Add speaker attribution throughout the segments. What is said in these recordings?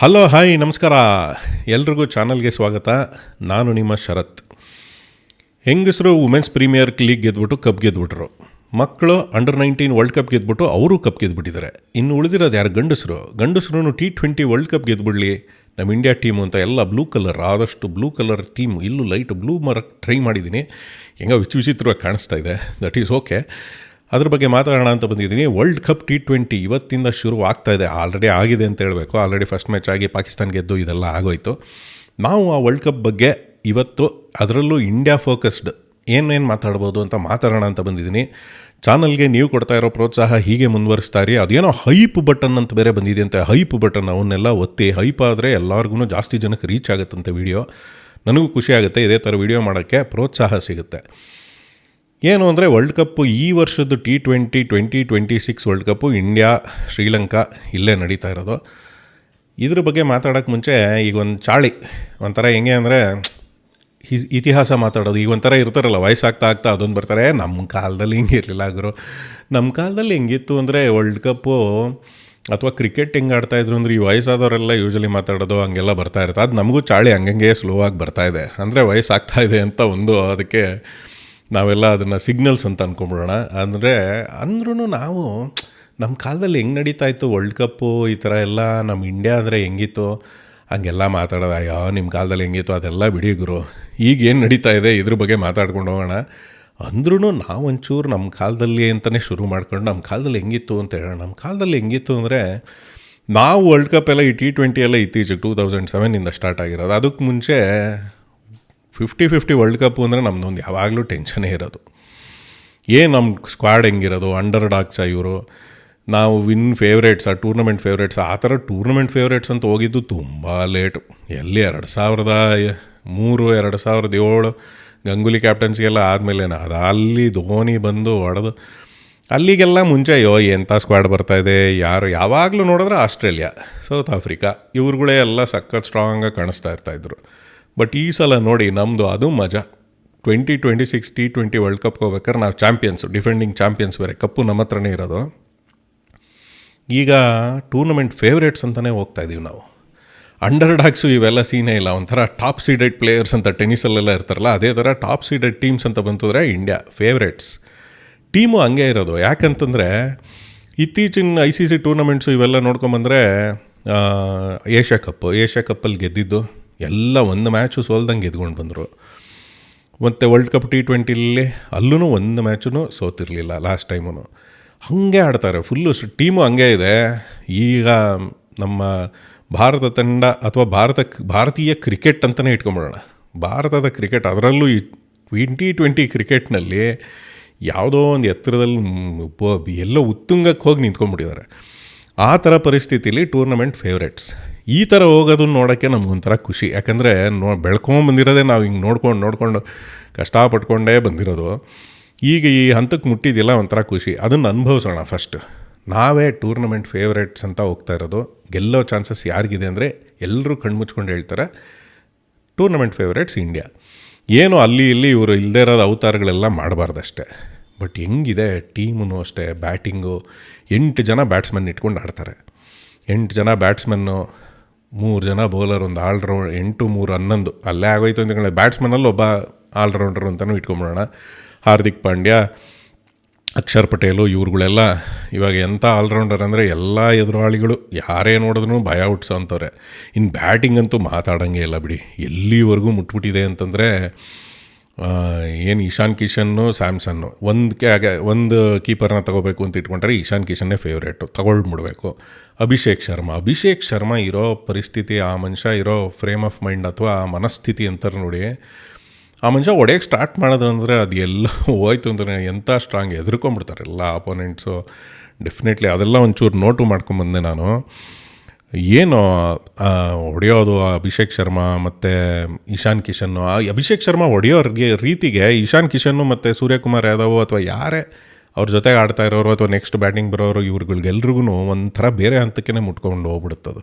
Speaker 1: Hello hi ನಮಸ್ಕಾರ ಎಲ್ರಿಗೂ ಚಾನಲ್ಗೆ ಸ್ವಾಗತ. ನಾನು ನಿಮ್ಮ ಶರತ್. ಹೆಂಗಸರು ವುಮೆನ್ಸ್ ಪ್ರೀಮಿಯರ್ ಲೀಗ್ ಗೆದ್ಬಿಟ್ಟು ಕಪ್ ಗೆದ್ಬಿಟ್ರು. ಮಕ್ಕಳು ಅಂಡರ್-19 ವರ್ಲ್ಡ್ ಕಪ್ ಗೆದ್ಬಿಟ್ಟು ಅವರು ಕಪ್ ಗೆದ್ಬಿಟ್ಟಿದ್ದಾರೆ. ಇನ್ನು ಉಳಿದಿರೋದು ಯಾರು? ಗಂಡಸರು T20 ವರ್ಲ್ಡ್ ಕಪ್ ಗೆದ್ಬಿಡಲಿ ನಮ್ಮ ಇಂಡಿಯಾ ಟೀಮು ಅಂತ ಎಲ್ಲ ಬ್ಲೂ ಕಲರ್, ಆದಷ್ಟು ಬ್ಲೂ ಕಲರ್ ಟೀಮ್. ಇಲ್ಲೂ ಲೈಟ್ ಬ್ಲೂ ಮರಕ್ಕೆ ಟ್ರೈ ಮಾಡಿದ್ದೀನಿ, ಹೆಂಗೋ ವಿಚಿತ್ರವಾಗಿ ಕಾಣಿಸ್ತಾ ಇದೆ. That is okay. ಅದ್ರ ಬಗ್ಗೆ ಮಾತಾಡೋಣ ಅಂತ ಬಂದಿದ್ದೀನಿ. ವರ್ಲ್ಡ್ ಕಪ್ T20 ಇವತ್ತಿಂದ ಶುರು ಆಗ್ತಾ ಇದೆ. ಆಲ್ರೆಡಿ ಆಗಿದೆ ಅಂತ ಹೇಳಬೇಕು. ಆಲ್ರೆಡಿ ಫಸ್ಟ್ ಮ್ಯಾಚ್ ಆಗಿ ಪಾಕಿಸ್ತಾನ ಗೆದ್ದು ಇದೆಲ್ಲ ಆಗೋಯ್ತು. ನಾವು ಆ ವರ್ಲ್ಡ್ ಕಪ್ ಬಗ್ಗೆ ಇವತ್ತು, ಅದರಲ್ಲೂ ಇಂಡಿಯಾ ಫೋಕಸ್ಡ್ ಏನೇನು ಮಾತಾಡ್ಬೋದು ಅಂತ ಮಾತಾಡೋಣ ಅಂತ ಬಂದಿದ್ದೀನಿ. ಚಾನಲ್ಗೆ ನೀವು ಕೊಡ್ತಾ ಇರೋ ಪ್ರೋತ್ಸಾಹ ಹೀಗೆ ಮುಂದುವರಿಸ್ತಾ ಇರಿ. ಅದೇನೋ ಹೈಪ್ ಬಟನ್ ಅಂತ ಬೇರೆ ಬಂದಿದೆ ಅಂತೆ. ಹೈಪ್ ಬಟನ್ ಅವನ್ನೆಲ್ಲ ಒತ್ತಿ. ಹೈಪ್ ಆದರೆ ಎಲ್ಲರಿಗೂ ಜಾಸ್ತಿ ಜನಕ್ಕೆ ರೀಚ್ ಆಗುತ್ತಂತೆ ವಿಡಿಯೋ. ನನಗೂ ಖುಷಿ ಆಗುತ್ತೆ. ಇದೇ ಥರ ವಿಡಿಯೋ ಮಾಡೋಕ್ಕೆ ಪ್ರೋತ್ಸಾಹ ಸಿಗುತ್ತೆ. ಏನು ಅಂದರೆ, ವರ್ಲ್ಡ್ ಕಪ್ಪು ಈ ವರ್ಷದ್ದು T20 2026 world cup India Sri Lanka ಇಲ್ಲೇ ನಡೀತಾ ಇರೋದು. ಇದ್ರ ಬಗ್ಗೆ ಮಾತಾಡೋಕ್ಕೆ ಮುಂಚೆ ಈಗ ಒಂದು ಚಾಳಿ ಒಂಥರ ಹೆಂಗೆ ಅಂದರೆ ಇತಿಹಾಸ ಮಾತಾಡೋದು. ಈಗ ಒಂಥರ ಇರ್ತಾರಲ್ಲ, ವಯಸ್ಸಾಗ್ತಾ ಅದೊಂದು ಬರ್ತಾರೆ, ನಮ್ಮ ಕಾಲದಲ್ಲಿ ಹಿಂಗೆ ಇರಲಿಲ್ಲ ಗುರು. ನಮ್ಮ ಕಾಲದಲ್ಲಿ ಹೆಂಗಿತ್ತು ಅಂದರೆ, ವರ್ಲ್ಡ್ ಕಪ್ಪು ಅಥವಾ ಕ್ರಿಕೆಟ್ ಹೆಂಗೆ ಆಡ್ತಾಯಿದ್ರು ಅಂದರೆ, ಈ ವಯಸ್ಸಾದವರೆಲ್ಲ ಯೂಶ್ವಲಿ ಮಾತಾಡೋದು ಹಂಗೆಲ್ಲ ಬರ್ತಾ ಇರುತ್ತೆ. ಅದು ನಮಗೂ ಚಾಳಿ ಹಂಗಂಗೆ ಸ್ಲೋ ಆಗಿ ಬರ್ತಾಯಿದೆ. ಅಂದರೆ ವಯಸ್ಸಾಗ್ತಾ ಇದೆ ಅಂತ ಒಂದು, ಅದಕ್ಕೆ ನಾವೆಲ್ಲ ಅದನ್ನು ಸಿಗ್ನಲ್ಸ್ ಅಂತ ಅಂದ್ಕೊಂಬಿಡೋಣ. ಅಂದರೆ ಅಂದ್ರೂ ನಾವು ನಮ್ಮ ಕಾಲದಲ್ಲಿ ಹೆಂಗೆ ನಡೀತಾಯಿತ್ತು ವರ್ಲ್ಡ್ ಕಪ್ಪು, ಈ ಥರ ಎಲ್ಲ ನಮ್ಮ ಇಂಡಿಯಾ ಅಂದರೆ ಹೆಂಗಿತ್ತು ಹಂಗೆಲ್ಲ ಮಾತಾಡೋದು. ಅಯ್ಯೋ ನಿಮ್ಮ ಕಾಲದಲ್ಲಿ ಹೆಂಗಿತ್ತು ಅದೆಲ್ಲ ಬಿಡಿ ಗುರು, ಈಗ ಏನು ನಡೀತಾ ಇದೆ ಇದ್ರ ಬಗ್ಗೆ ಮಾತಾಡ್ಕೊಂಡು ಹೋಗೋಣ. ಅಂದ್ರೂ ನಾವು ಒಂಚೂರು ನಮ್ಮ ಕಾಲದಲ್ಲಿ ಅಂತಲೇ ಶುರು ಮಾಡ್ಕೊಂಡು ನಮ್ಮ ಕಾಲದಲ್ಲಿ ಹೆಂಗಿತ್ತು ಅಂತ ಹೇಳೋಣ. ನಮ್ಮ ಕಾಲದಲ್ಲಿ ಹೆಂಗಿತ್ತು ಅಂದರೆ, ನಾವು ವರ್ಲ್ಡ್ ಕಪ್ ಎಲ್ಲ ಈ T20 ಎಲ್ಲ ಇತ್ತೀಚೆಗೆ 2007 ಸ್ಟಾರ್ಟ್ ಆಗಿರೋದು. ಅದಕ್ಕೆ ಮುಂಚೆ 50-50 ವರ್ಲ್ಡ್ ಕಪ್ಪು ಅಂದರೆ ನಮ್ಮದೊಂದು ಯಾವಾಗಲೂ ಟೆನ್ಷನೇ ಇರೋದು. ನಮ್ಮ ಸ್ಕ್ವಾಡ್ ಹೆಂಗಿರೋದು, ಅಂಡರ್ ಡಾಗ್ಸ ಇವರು, ನಾವು ವಿನ್ ಫೇವ್ರೇಟ್ಸ್, ಟೂರ್ನಮೆಂಟ್ ಫೇವ್ರೇಟ್ಸ್, ಆ ಥರ ಟೂರ್ನಮೆಂಟ್ ಫೇವ್ರೇಟ್ಸ್ ಅಂತ ಹೋಗಿದ್ದು ತುಂಬ ಲೇಟು. ಎಲ್ಲಿ 2003 2007 ಗಂಗೂಲಿ ಕ್ಯಾಪ್ಟನ್ಸಿಗೆಲ್ಲ ಆದಮೇಲೆ ಅದು ಅಲ್ಲಿ ಧೋನಿ ಬಂದು ಹೊಡೆದು ಅಲ್ಲಿಗೆಲ್ಲ ಮುಂಚೆ ಎಂಥ ಸ್ಕ್ವಾಡ್ ಬರ್ತಾಯಿದೆ. ಯಾವಾಗಲೂ ನೋಡಿದ್ರೆ ಆಸ್ಟ್ರೇಲಿಯಾ, ಸೌತ್ ಆಫ್ರಿಕಾ ಇವ್ರುಗಳೇ ಎಲ್ಲ ಸಖತ್ ಸ್ಟ್ರಾಂಗಾಗಿ ಕಾಣಿಸ್ತಾ ಇರ್ತಾಯಿದ್ರು. ಬಟ್ ಈ ಸಲ ನೋಡಿ ನಮ್ಮದು ಅದು ಮಜಾ. 2026 T20 ವರ್ಲ್ಡ್ ಕಪ್ಗೆ ಹೋಗ್ಬೇಕಾದ್ರೆ ನಾವು ಚಾಂಪಿಯನ್ಸು, ಡಿಫೆಂಡಿಂಗ್ ಚಾಂಪಿಯನ್ಸ್ ಬೇರೆ, ಕಪ್ಪು ನಮ್ಮ ಹತ್ರನೇ ಇರೋದು. ಈಗ ಟೂರ್ನಮೆಂಟ್ ಫೇವ್ರೇಟ್ಸ್ ಅಂತಲೇ ಹೋಗ್ತಾಯಿದ್ದೀವಿ ನಾವು. ಅಂಡರ್ ಡಾಗ್ಸು ಇವೆಲ್ಲ ಸೀನೇ ಇಲ್ಲ. ಒಂಥರ ಟಾಪ್ ಸೀಡೆಡ್ ಪ್ಲೇಯರ್ಸ್ ಅಂತ ಟೆನ್ನಿಸಲ್ಲೆಲ್ಲ ಇರ್ತಾರಲ್ಲ, ಅದೇ ಥರ ಟಾಪ್ ಸೀಡೆಡ್ ಟೀಮ್ಸ್ ಅಂತ ಬಂತಂದರೆ ಇಂಡಿಯಾ ಫೇವ್ರೇಟ್ಸ್ ಟೀಮು ಹಂಗೆ ಇರೋದು. ಯಾಕಂತಂದರೆ ಇತ್ತೀಚಿನ ICC ಟೂರ್ನಮೆಂಟ್ಸು ಇವೆಲ್ಲ ನೋಡ್ಕೊಂಬಂದರೆ, ಏಷ್ಯಾ ಕಪ್ಪಲ್ಲಿ ಗೆದ್ದಿದ್ದು ಎಲ್ಲ ಒಂದು ಮ್ಯಾಚು ಸೋಲ್ದಂಗೆ ಗೆದ್ಕೊಂಡು ಬಂದರು. ಮತ್ತು ವರ್ಲ್ಡ್ ಕಪ್ T20 ಅಲ್ಲೂ ಒಂದು ಮ್ಯಾಚೂ ಸೋತಿರಲಿಲ್ಲ ಲಾಸ್ಟ್ ಟೈಮು. ಹಾಗೆ ಆಡ್ತಾರೆ ಫುಲ್ಲು ಟೀಮು ಹಂಗೆ ಇದೆ. ಈಗ ನಮ್ಮ ಭಾರತ ತಂಡ ಅಥವಾ ಭಾರತೀಯ ಕ್ರಿಕೆಟ್ ಅಂತಲೇ ಇಟ್ಕೊಂಬಿಡೋಣ. ಭಾರತದ ಕ್ರಿಕೆಟ್, ಅದರಲ್ಲೂ ಈ T20 ಕ್ರಿಕೆಟ್ನಲ್ಲಿ ಯಾವುದೋ ಒಂದು ಎತ್ತರದಲ್ಲಿ ಎಲ್ಲೋ ಉತ್ತುಂಗಕ್ಕೆ ಹೋಗಿ ನಿಂತ್ಕೊಂಡ್ಬಿಟ್ಟಿದ್ದಾರೆ. ಆ ಥರ ಪರಿಸ್ಥಿತಿಲಿ ಟೂರ್ನಮೆಂಟ್ ಫೇವ್ರೇಟ್ಸ್ ಈ ಥರ ಹೋಗೋದನ್ನ ನೋಡೋಕ್ಕೆ ನಮಗೊಂಥರ ಖುಷಿ. ಯಾಕಂದರೆ ಬೆಳ್ಕೊಂಬಂದಿರೋದೇ ನಾವು ಹಿಂಗೆ ನೋಡ್ಕೊಂಡು ಕಷ್ಟಪಟ್ಕೊಂಡೇ ಬಂದಿರೋದು. ಈಗ ಈ ಹಂತಕ್ಕೆ ಮುಟ್ಟಿದ್ದಿಲ್ಲ, ಒಂಥರ ಖುಷಿ. ಅದನ್ನು ಅನುಭವಿಸೋಣ ಫಸ್ಟ್. ನಾವೇ ಟೂರ್ನಮೆಂಟ್ ಫೇವ್ರೇಟ್ಸ್ ಅಂತ ಹೋಗ್ತಾ ಇರೋದು. ಗೆಲ್ಲೋ ಚಾನ್ಸಸ್ ಯಾರಿಗಿದೆ ಅಂದರೆ, ಎಲ್ಲರೂ ಕಣ್ಮುಚ್ಕೊಂಡು ಹೇಳ್ತಾರೆ ಟೂರ್ನಮೆಂಟ್ ಫೇವ್ರೇಟ್ಸ್ ಇಂಡಿಯಾ. ಏನು ಅಲ್ಲಿ ಇಲ್ಲಿ ಇವರು ಇಲ್ಲದೇ ಇರೋದು ಅವತಾರಗಳೆಲ್ಲ ಮಾಡಬಾರ್ದಷ್ಟೇ. ಬಟ್ ಹೆಂಗಿದೆ ಟೀಮೂ ಅಷ್ಟೇ, ಬ್ಯಾಟಿಂಗು 8 ಜನ ಬ್ಯಾಟ್ಸ್ಮನ್ ಇಟ್ಕೊಂಡು ಆಡ್ತಾರೆ. 8 ಜನ ಬ್ಯಾಟ್ಸ್ಮನ್ನು, 3 ಜನ ಬೌಲರ್, ಒಂದು ಆಲ್ರೌಂಡ್, 8 3 11 ಅಲ್ಲೇ ಆಗೋಯ್ತು ಅಂತ. ಬ್ಯಾಟ್ಸ್ಮನಲ್ಲಿ ಒಬ್ಬ ಆಲ್ರೌಂಡರ್ ಅಂತಲೂ ಇಟ್ಕೊಂಬಿಡೋಣ. ಹಾರ್ದಿಕ್ ಪಾಂಡ್ಯ, ಅಕ್ಷರ್ ಪಟೇಲು ಇವ್ರುಗಳೆಲ್ಲ ಇವಾಗ ಎಂಥ ಆಲ್ರೌಂಡರ್ ಅಂದರೆ ಎಲ್ಲ ಎದುರಾಳಿಗಳು ಯಾರೇ ನೋಡಿದ್ರೂ ಭಯ ಹುಟ್ಟಿಸೋ ಅಂಥವ್ರೆ. ಇನ್ನು ಬ್ಯಾಟಿಂಗ್ ಅಂತೂ ಮಾತಾಡೋಂಗೆ ಇಲ್ಲ ಬಿಡಿ. ಎಲ್ಲಿವರೆಗೂ ಮುಟ್ಬಿಟ್ಟಿದೆ ಅಂತಂದರೆ, ಏನು ಇಶಾನ್ ಕಿಶನ್ನು, ಸ್ಯಾಮ್ಸನ್ನು ಒಂದು ಕೀಪರ್ನ ತೊಗೋಬೇಕು ಅಂತ ಇಟ್ಕೊಂಡ್ರೆ ಇಶಾನ್ ಕಿಶನ್ನೇ ಫೇವ್ರೇಟು, ತೊಗೊಳ್ಬಿಡ್ಬೇಕು. ಅಭಿಷೇಕ್ ಶರ್ಮಾ ಇರೋ ಪರಿಸ್ಥಿತಿ, ಆ ಮನುಷ್ಯ ಇರೋ ಫ್ರೇಮ್ ಆಫ್ ಮೈಂಡ್ ಅಥವಾ ಆ ಮನಸ್ಥಿತಿ ಅಂತಾರೆ ನೋಡಿ, ಆ ಮನುಷ್ಯ ಹೊಡೆಯೋಕ್ಕೆ ಸ್ಟಾರ್ಟ್ ಮಾಡೋದಂದರೆ ಅದು ಎಲ್ಲ ಹೋಯ್ತು ಅಂದರೆ ಎಂಥ ಸ್ಟ್ರಾಂಗ್, ಎದುರ್ಕೊಂಡ್ಬಿಡ್ತಾರೆ ಎಲ್ಲ ಅಪೋನೆಂಟ್ಸು. ಡೆಫಿನೆಟ್ಲಿ ಅದೆಲ್ಲ ಒಂಚೂರು ನೋಟು ಮಾಡ್ಕೊಂಬಂದೆ ನಾನು. ಏನು ಹೊಡೆಯೋದು ಅಭಿಷೇಕ್ ಶರ್ಮಾ ಮತ್ತು ಇಶಾನ್ ಕಿಶನ್ನು. ಅಭಿಷೇಕ್ ಶರ್ಮಾ ಹೊಡೆಯೋ ರೀತಿಗೆ ಇಶಾನ್ ಕಿಶನ್ನು ಮತ್ತು ಸೂರ್ಯಕುಮಾರ್ ಯಾದವ್ ಅಥವಾ ಯಾರೇ ಅವ್ರ ಜೊತೆಗೆ ಆಡ್ತಾ ಇರೋರು ಅಥವಾ ನೆಕ್ಸ್ಟ್ ಬ್ಯಾಟಿಂಗ್ ಬರೋರು ಇವ್ರುಗಳಿಗೆಲ್ರಿಗೂ ಒಂಥರ ಬೇರೆ ಹಂತಕ್ಕೇ ಮುಟ್ಕೊಂಡು ಹೋಗ್ಬಿಡುತ್ತದು.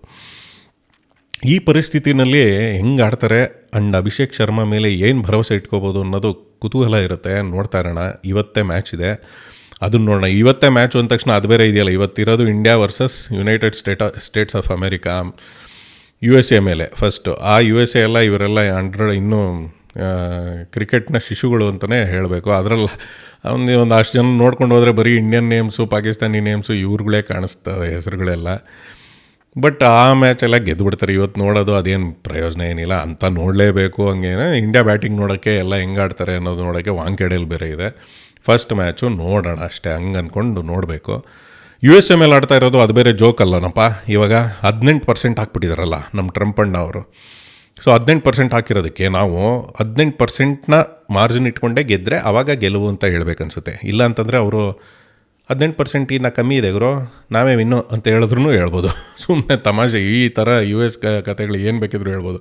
Speaker 1: ಈ ಪರಿಸ್ಥಿತಿನಲ್ಲಿ ಹೆಂಗೆ ಆಡ್ತಾರೆ ಅಂಡ್ ಅಭಿಷೇಕ್ ಶರ್ಮಾ ಮೇಲೆ ಏನು ಭರವಸೆ ಇಟ್ಕೋಬೋದು ಅನ್ನೋದು ಕುತೂಹಲ ಇರುತ್ತೆ. ನೋಡ್ತಾ ಇರೋಣ. ಇವತ್ತೇ ಮ್ಯಾಚ್ ಇದೆ, ಅದನ್ನು ನೋಡೋಣ. ಇವತ್ತೇ ಮ್ಯಾಚು ಅಂದ ತಕ್ಷಣ ಅದು ಬೇರೆ ಇದೆಯಲ್ಲ, ಇವತ್ತಿರೋದು India versus United States of America.
Speaker 2: USA ಮೇಲೆ ಫಸ್ಟು. ಆ USA ಎಲ್ಲ ಇವರೆಲ್ಲ ಇನ್ನೂ ಕ್ರಿಕೆಟ್ನ ಶಿಶುಗಳು ಅಂತಲೇ ಹೇಳಬೇಕು. ಅದರಲ್ಲಿ ಒಂದು ಅಷ್ಟು ಜನ ನೋಡ್ಕೊಂಡು ಹೋದರೆ ಬರೀ ಇಂಡಿಯನ್ ನೇಮ್ಸು, ಪಾಕಿಸ್ತಾನಿ ನೇಮ್ಸು ಇವ್ರುಗಳೇ ಕಾಣಿಸ್ತವೆ ಹೆಸರುಗಳೆಲ್ಲ. ಬಟ್ ಆ ಮ್ಯಾಚೆಲ್ಲ ಗೆದ್ದುಬಿಡ್ತಾರೆ. ಇವತ್ತು ನೋಡೋದು ಅದೇನು ಪ್ರಯೋಜನ ಏನಿಲ್ಲ ಅಂತ ನೋಡಲೇಬೇಕು. ಹಂಗೇನೆ ಇಂಡಿಯಾ ಬ್ಯಾಟಿಂಗ್ ನೋಡೋಕ್ಕೆ ಎಲ್ಲ ಹೆಂಗೆ ಆಡ್ತಾರೆ ಅನ್ನೋದು ನೋಡೋಕ್ಕೆ ವಾಂಖೇಡೆಯಲ್ಲಿ ಬೇರೆ ಇದೆ. ಫಸ್ಟ್ ಮ್ಯಾಚು ನೋಡೋಣ ಅಷ್ಟೇ, ಹಂಗೆ ಅಂದ್ಕೊಂಡು ನೋಡಬೇಕು. USA ಮೇಲೆ ಆಡ್ತಾ ಇರೋದು ಅದು ಬೇರೆ ಜೋಕ್ ಅಲ್ಲನಪ್ಪ. ಇವಾಗ 18% ಹಾಕ್ಬಿಟ್ಟಿದಾರಲ್ಲ ನಮ್ಮ ಟ್ರಂಪ್ ಅಣ್ಣ ಅವರು. ಸೊ 18% ಹಾಕಿರೋದಕ್ಕೆ ನಾವು 18%ನ ಮಾರ್ಜಿನ್ ಇಟ್ಕೊಂಡೇ ಗೆದ್ದರೆ ಆವಾಗ ಗೆಲುವು ಅಂತ ಹೇಳ್ಬೇಕನ್ಸುತ್ತೆ. ಇಲ್ಲ ಅಂತಂದರೆ ಅವರು 18% ಇನ್ನು ಕಮ್ಮಿ ಇದೆ ಗುರು, ನಾವೇ ವಿನ್ನು ಅಂತ ಹೇಳಿದ್ರು ಹೇಳ್ಬೋದು. ಸುಮ್ಮನೆ ತಮಾಷೆ ಈ ಥರ US ಕತೆಗಳು ಏನು ಬೇಕಿದ್ರು ಹೇಳ್ಬೋದು.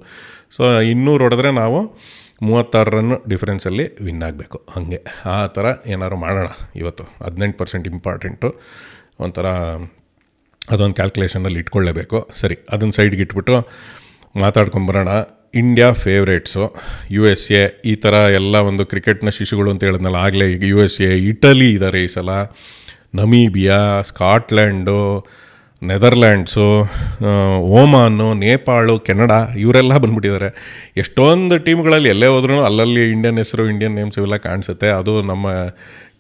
Speaker 2: ಸೊ 200 ಹೊಡೆದ್ರೆ ನಾವು 36 ರನ್ ಡಿಫ್ರೆನ್ಸಲ್ಲಿ ವಿನ್ ಆಗಬೇಕು. ಹಾಗೆ ಆ ಥರ ಏನಾದ್ರು ಮಾಡೋಣ ಇವತ್ತು. 18% ಇಂಪಾರ್ಟೆಂಟು, ಒಂಥರ ಅದೊಂದು ಕ್ಯಾಲ್ಕುಲೇಷನಲ್ಲಿ ಇಟ್ಕೊಳ್ಳೇಬೇಕು. ಸರಿ, ಅದನ್ನು ಸೈಡ್ಗೆ ಇಟ್ಬಿಟ್ಟು ಮಾತಾಡ್ಕೊಂಬರೋಣ. ಇಂಡಿಯಾ ಫೇವ್ರೇಟ್ಸು, USA ಈ ಥರ ಎಲ್ಲ ಒಂದು ಕ್ರಿಕೆಟ್ನ ಶಿಶುಗಳು ಅಂತ ಹೇಳಿದ್ನಲ್ಲ ಆಗಲೇ. ಈಗ USA, ಇಟಲಿ ಇದ್ದಾರೆ ಈ ಸಲ, ನಮೀಬಿಯಾ, ಸ್ಕಾಟ್ಲ್ಯಾಂಡು, ನೆದರ್ಲ್ಯಾಂಡ್ಸು, ಓಮಾನು, ನೇಪಾಳು, ಕೆನಡಾ ಇವರೆಲ್ಲ ಬಂದುಬಿಟ್ಟಿದ್ದಾರೆ. ಎಷ್ಟೊಂದು ಟೀಮ್ಗಳಲ್ಲಿ ಎಲ್ಲೇ ಹೋದ್ರೂ ಅಲ್ಲಲ್ಲಿ ಇಂಡಿಯನ್ ಹೆಸರು, ಇಂಡಿಯನ್ ನೇಮ್ಸ್ ಇವೆಲ್ಲ ಕಾಣಿಸುತ್ತೆ. ಅದು ನಮ್ಮ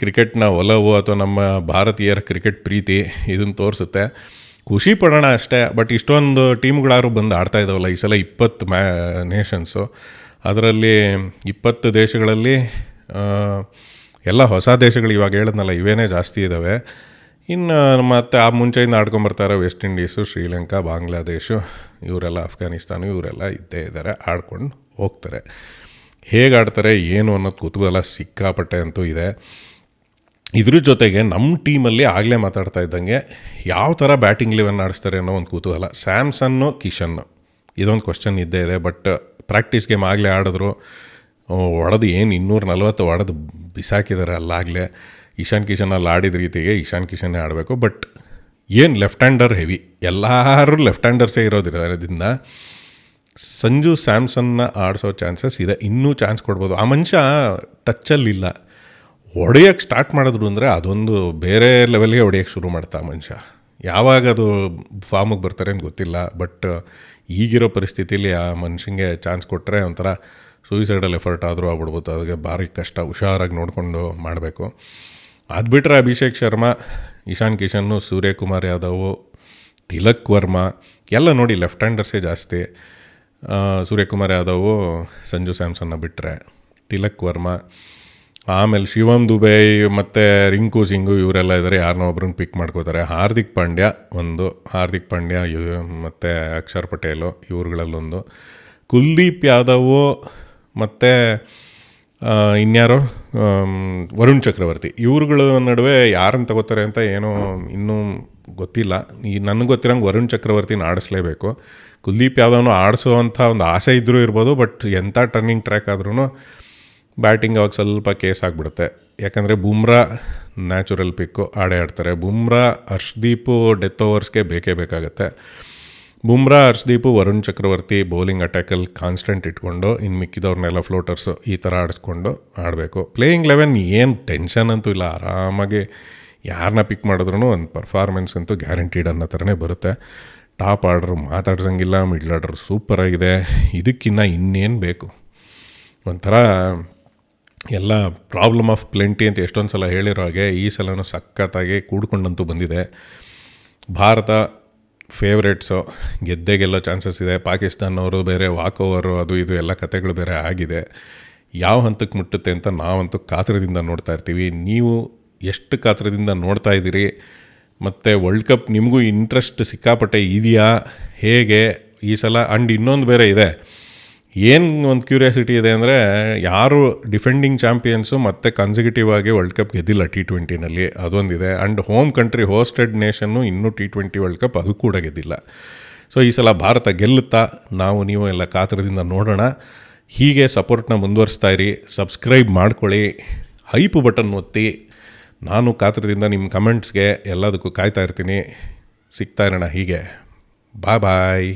Speaker 2: ಕ್ರಿಕೆಟ್ನ ಒಲವು ಅಥವಾ ನಮ್ಮ ಭಾರತೀಯರ ಕ್ರಿಕೆಟ್ ಪ್ರೀತಿ ಇದನ್ನು ತೋರಿಸುತ್ತೆ. ಖುಷಿ ಪಡೋಣ ಅಷ್ಟೇ. ಬಟ್ ಇಷ್ಟೊಂದು ಟೀಮ್ಗಳಾದ್ರು ಬಂದು ಆಡ್ತಾ ಇದ್ದಾವಲ್ಲ ಈ ಸಲ, 20 ನೇಷನ್ಸು. ಅದರಲ್ಲಿ 20 ದೇಶಗಳಲ್ಲಿ ಎಲ್ಲ ಹೊಸ ದೇಶಗಳು ಇವಾಗ ಹೇಳಿದ್ನಲ್ಲ ಇವೇನೇ ಜಾಸ್ತಿ ಇದ್ದಾವೆ. ಇನ್ನು ಮತ್ತು ಆ ಮುಂಚೆಯಿಂದ ಆಡ್ಕೊಂಬರ್ತಾರೆ ವೆಸ್ಟ್ ಇಂಡೀಸು, ಶ್ರೀಲಂಕಾ, ಬಾಂಗ್ಲಾದೇಶು ಇವರೆಲ್ಲ, ಅಫ್ಘಾನಿಸ್ತಾನ ಇವರೆಲ್ಲ ಇದ್ದೇ ಇದ್ದಾರೆ, ಆಡ್ಕೊಂಡು ಹೋಗ್ತಾರೆ. ಹೇಗೆ ಆಡ್ತಾರೆ ಏನು ಅನ್ನೋದು ಕುತೂಹಲ ಸಿಕ್ಕಾಪಟ್ಟೆ ಅಂತೂ ಇದೆ. ಇದ್ರ ಜೊತೆಗೆ ನಮ್ಮ ಟೀಮಲ್ಲಿ ಆಗಲೇ ಮಾತಾಡ್ತಾ ಇದ್ದಂಗೆ ಯಾವ ಥರ ಬ್ಯಾಟಿಂಗ್ ಲೆವೆನ್ ಆಡಿಸ್ತಾರೆ ಅನ್ನೋ ಒಂದು ಕುತೂಹಲ. ಸ್ಯಾಮ್ಸನ್ನು, ಕಿಶನ್ನು ಇದೊಂದು ಕ್ವಶನ್ ಇದ್ದೇ ಇದೆ. ಬಟ್ ಪ್ರಾಕ್ಟೀಸ್ ಗೇಮ್ ಆಗಲೇ ಆಡಿದ್ರು, ಹೊಡೆದು ಏನು 240 ಹೊಡೆದು ಬಿಸಾಕಿದ್ದಾರೆ ಅಲ್ಲಾಗಲೇ. ಇಶಾನ್ ಕಿಶನಲ್ಲಿ ಆಡಿದ ರೀತಿಗೆ ಇಶಾನ್ ಕಿಶನ್ನೇ ಆಡಬೇಕು. ಬಟ್ ಏನು ಲೆಫ್ಟ್ ಹ್ಯಾಂಡರ್ ಹೆವಿ, ಎಲ್ಲರೂ ಲೆಫ್ಟ್ ಹ್ಯಾಂಡರ್ಸೇ ಇರೋದ್ರಿಂದ ಸಂಜು ಸ್ಯಾಮ್ಸನ್ನ ಆಡಿಸೋ ಚಾನ್ಸಸ್ ಇದೆ. ಇನ್ನೂ ಚಾನ್ಸ್ ಕೊಡ್ಬೋದು. ಆ ಮನುಷ್ಯ ಟಚ್ಚಲ್ಲಿಲ್ಲ, ಹೊಡೆಯೋಕ್ಕೆ ಸ್ಟಾರ್ಟ್ ಮಾಡಿದ್ರು ಅಂದರೆ ಅದೊಂದು ಬೇರೆ ಲೆವೆಲ್ಗೆ ಹೊಡೆಯೋಕ್ಕೆ ಶುರು ಮಾಡ್ತಾ ಮನುಷ್ಯ. ಯಾವಾಗ ಅದು ಫಾರ್ಮಿಗೆ ಬರ್ತಾರೆ ಅಂತ ಗೊತ್ತಿಲ್ಲ. ಬಟ್ ಈಗಿರೋ ಪರಿಸ್ಥಿತಿಲಿ ಆ ಮನುಷ್ಯಂಗೆ ಚಾನ್ಸ್ ಕೊಟ್ಟರೆ ಒಂಥರ ಸೂಯಿಸೈಡಲ್ ಎಫರ್ಟ್ ಆದರೂ ಆಗ್ಬಿಡ್ಬೋದು. ಅದಕ್ಕೆ ಭಾರಿ ಕಷ್ಟ, ಹುಷಾರಾಗಿ ನೋಡಿಕೊಂಡು ಮಾಡಬೇಕು. ಅದು ಬಿಟ್ಟರೆ ಅಭಿಷೇಕ್ ಶರ್ಮಾ, ಇಶಾನ್ ಕಿಶನ್ನು, ಸೂರ್ಯಕುಮಾರ್ ಯಾದವ್, ತಿಲಕ್ ವರ್ಮಾ ಎಲ್ಲ ನೋಡಿ ಲೆಫ್ಟ್ ಹ್ಯಾಂಡರ್ಸೇ ಜಾಸ್ತಿ. ಸೂರ್ಯಕುಮಾರ್ ಯಾದವ್, ಸಂಜು ಸ್ಯಾಮ್ಸನ್ನ ಬಿಟ್ಟರೆ ತಿಲಕ್ ವರ್ಮಾ, ಆಮೇಲೆ ಶಿವಮ್ ದುಬೆ ಮತ್ತು ರಿಂಕು ಸಿಂಗು ಇವರೆಲ್ಲ ಇದ್ದಾರೆ. ಯಾರನ್ನೋ ಒಬ್ರನ್ನ ಪಿಕ್ ಮಾಡ್ಕೋತಾರೆ. ಹಾರ್ದಿಕ್ ಪಾಂಡ್ಯ ಮತ್ತು ಅಕ್ಷರ್ ಪಟೇಲು ಇವ್ರುಗಳಲ್ಲೊಂದು, ಕುಲ್ದೀಪ್ ಯಾದವ್ ಮತ್ತು ಇನ್ಯಾರೋ ವರುಣ್ ಚಕ್ರವರ್ತಿ ಇವ್ರುಗಳ ನಡುವೆ ಯಾರನ್ನು ತಗೋತಾರೆ ಅಂತ ಏನೋ ಇನ್ನೂ ಗೊತ್ತಿಲ್ಲ. ನನಗೆ ಗೊತ್ತಿರೋಂಗೆ ವರುಣ್ ಚಕ್ರವರ್ತಿನ ಆಡಿಸ್ಲೇಬೇಕು. ಕುಲ್ದೀಪ್ ಯಾದವ್ನು ಆಡಿಸೋವಂಥ ಒಂದು ಆಸೆ ಇದ್ದರೂ ಇರ್ಬೋದು. ಬಟ್ ಎಂಥ ಟರ್ನಿಂಗ್ ಟ್ರ್ಯಾಕ್ ಆದ್ರೂ ಬ್ಯಾಟಿಂಗ್ ಅವಾಗ ಸ್ವಲ್ಪ ಕೇಸ್ ಆಗಿಬಿಡುತ್ತೆ. ಯಾಕಂದರೆ ಬುಮ್ರಾ ನ್ಯಾಚುರಲ್ ಪಿಕ್ಕು, ಆಡೇ ಆಡ್ತಾರೆ. ಬುಮ್ರಾ, ಹರ್ಷ್ದೀಪು ಡೆತ್ ಓವರ್ಸ್ಗೆ ಬೇಕೇ ಬೇಕಾಗತ್ತೆ. ಬುಮ್ರಾ, ಹರ್ಷ್ದೀಪು, ವರುಣ್ ಚಕ್ರವರ್ತಿ ಬೌಲಿಂಗ್ ಅಟ್ಯಾಕಲ್ಲಿ ಕಾನ್ಸ್ಟೆಂಟ್ ಇಟ್ಕೊಂಡು ಇನ್ನು ಮಿಕ್ಕಿದವ್ರನ್ನೆಲ್ಲ ಫ್ಲೋಟರ್ಸು ಈ ಥರ ಆಡಿಸ್ಕೊಂಡು ಆಡಬೇಕು. ಪ್ಲೇಯಿಂಗ್ 11 ಏನು ಟೆನ್ಷನ್ ಅಂತೂ ಇಲ್ಲ. ಆರಾಮಾಗಿ ಯಾರನ್ನ ಪಿಕ್ ಮಾಡಿದ್ರೂ ಒಂದು ಪರ್ಫಾರ್ಮೆನ್ಸ್ ಅಂತೂ ಗ್ಯಾರಂಟೀಡ್ ಅನ್ನೋ ಥರನೇ ಬರುತ್ತೆ. ಟಾಪ್ ಆರ್ಡ್ರು ಮಾತಾಡ್ಸಂಗಿಲ್ಲ, ಮಿಡ್ಲ್ ಆರ್ಡ್ರ್ ಸೂಪರಾಗಿದೆ. ಇದಕ್ಕಿನ್ನ ಇನ್ನೇನು ಬೇಕು? ಒಂಥರ ಎಲ್ಲ ಪ್ರಾಬ್ಲಮ್ ಆಫ್ ಪ್ಲೆಂಟಿ ಅಂತ ಎಷ್ಟೊಂದು ಸಲ ಹೇಳಿರೋ ಹಾಗೆ ಈ ಸಲನೂ ಸಖತ್ತಾಗಿ ಕೂಡ್ಕೊಂಡಂತೂ ಬಂದಿದೆ. ಭಾರತ ಫೇವ್ರೇಟ್ಸು, ಗೆದ್ದೇ ಗೆಲ್ಲೋ ಚಾನ್ಸಸ್ ಇದೆ. ಪಾಕಿಸ್ತಾನವರು ಬೇರೆ ವಾಕ್ ಓವರು ಅದು ಇದು ಎಲ್ಲ ಕತೆಗಳು ಬೇರೆ ಆಗಿದೆ. ಯಾವ ಹಂತಕ್ಕೆ ಮುಟ್ಟುತ್ತೆ ಅಂತ ನಾವಂತೂ ಕಾತರದಿಂದ ನೋಡ್ತಾ ಇರ್ತೀವಿ. ನೀವು ಎಷ್ಟು ಕಾತರದಿಂದ ನೋಡ್ತಾ ಇದ್ದೀರಿ? ಮತ್ತು ವರ್ಲ್ಡ್ ಕಪ್ ನಿಮಗೂ ಇಂಟ್ರೆಸ್ಟ್ ಸಿಕ್ಕಾಪಟ್ಟೆ ಇದೆಯಾ ಹೇಗೆ ಈ ಸಲ? ಆ್ಯಂಡ್ ಇನ್ನೊಂದು ಬೇರೆ ಇದೆ, ಏನು ಒಂದು ಕ್ಯೂರಿಯಾಸಿಟಿ ಇದೆ ಅಂದರೆ, ಯಾರು ಡಿಫೆಂಡಿಂಗ್ ಚಾಂಪಿಯನ್ಸು ಮತ್ತು ಕನ್ಸಿಕ್ಯೂಟಿವ್ ಆಗಿ ವರ್ಲ್ಡ್ ಕಪ್ ಗೆದ್ದಿಲ್ಲ T20ನಲ್ಲಿ, ಅದೊಂದಿದೆ. And home country hosted nation ಇನ್ನೂ T20 ವರ್ಲ್ಡ್ ಕಪ್ ಅದು ಕೂಡ ಗೆದ್ದಿಲ್ಲ. ಸೊ ಈ ಸಲ ಭಾರತ ಗೆಲ್ಲುತ್ತಾ? ನೀವು ಎಲ್ಲ ಕಾತರದಿಂದ ನೋಡೋಣ. ಹೀಗೆ ಸಪೋರ್ಟ್ನ ಮುಂದುವರಿಸ್ತಾ ಇರಿ, ಸಬ್ಸ್ಕ್ರೈಬ್ ಮಾಡ್ಕೊಳ್ಳಿ, ಹೈಪ್ ಬಟನ್ ಒತ್ತಿ. ನಾನು ಕಾತರದಿಂದ ನಿಮ್ಮ ಕಮೆಂಟ್ಸ್ಗೆ ಎಲ್ಲದಕ್ಕೂ ಕಾಯ್ತಾ ಇರ್ತೀನಿ. ಸಿಗ್ತಾ ಇರೋಣ ಹೀಗೆ. ಬಾಯ್.